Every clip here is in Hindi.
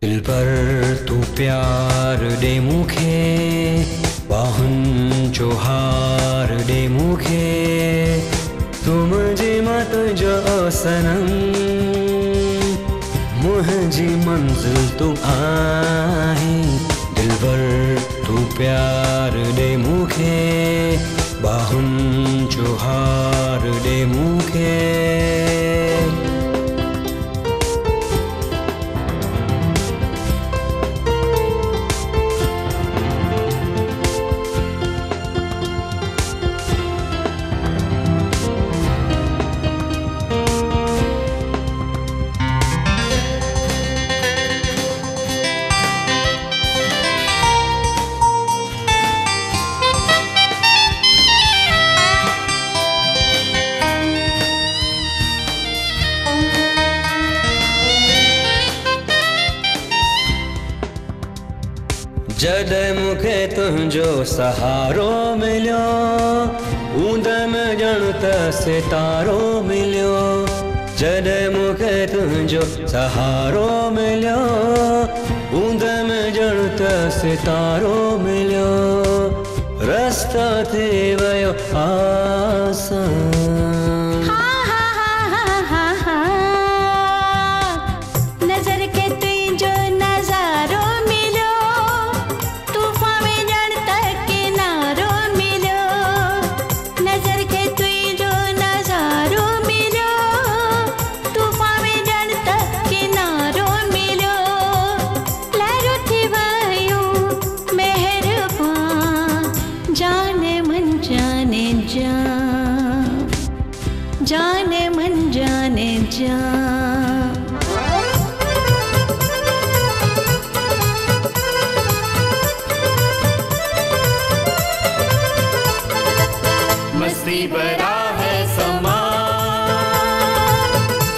दिल पर तू प्यार दे मुखे, बाहुन जो हार दे मुखे, तू मुझे मत जो सनम, मुझे मंजिल तू आहे। दिल पर तू प्यार दे मुखे, बाहुन जो हार दे मुखे। जॾहिं मूंखे तुंहिंजो सहारो मिलियो, ऊंद में ॼण त सितारो मिलियो। जॾहिं मूंखे तुंहिंजो सहारो मिलियो, ऊंद में ॼण त सितारो मिलियो। रस्तो थी वियो आसान। जाने मन जाने जा। मस्ती भरा है समा,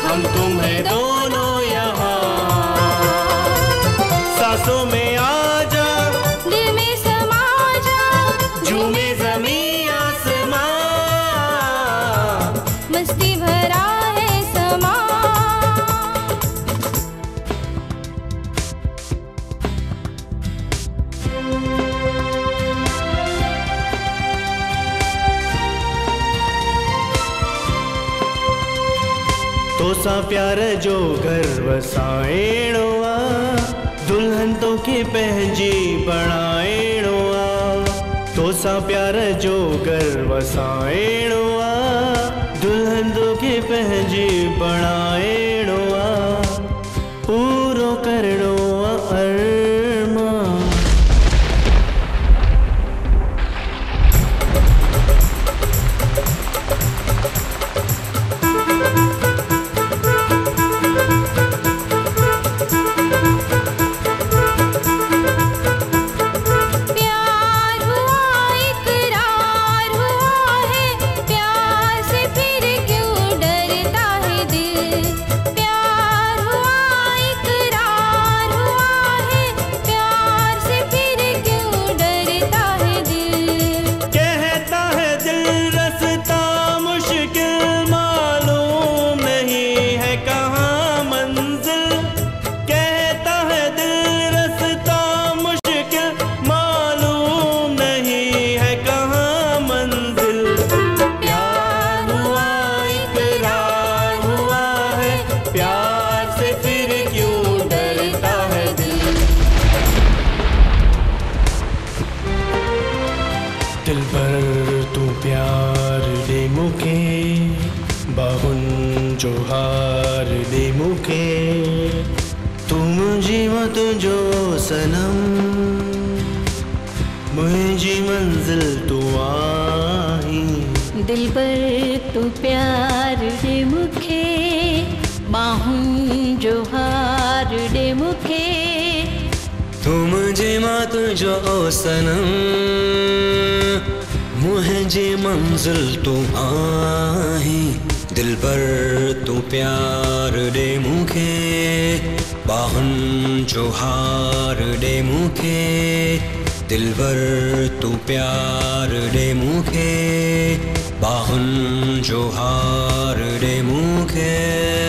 हम तुम्हें दोनों यहाँ, सांसों में आजा, दिल में समा जा, झूमे ज़मीं आसमां। मस्ती भरा है समा। तोसां प्यार जो घर वसाइणो आ, दुल्हन तो के पंहिंजी बणाइणो आ। तोसां प्यार जो घर वसाइणो आ, दुल्हन तो के पंहिंजी बणाइणो आ। पूरो करणो आ अरमान। दिल पर तू प्यार दे मुखे, बाहुन जो हार दे मुखे, तू मुझी मत जो सनम, मुझी मंजिल तू आई। दिल पर तू प्यार दे मुखे, बाहुन जो हार दे मुखे, तू मुझे तुझो ओ सनम मुझे मंजिल तू आही दिलबर तू प्यार दे मुखे बाहुन जो हार दे मुखे दिलबर तू प्यार दे मुखे बाहुन जो हार दे मुखे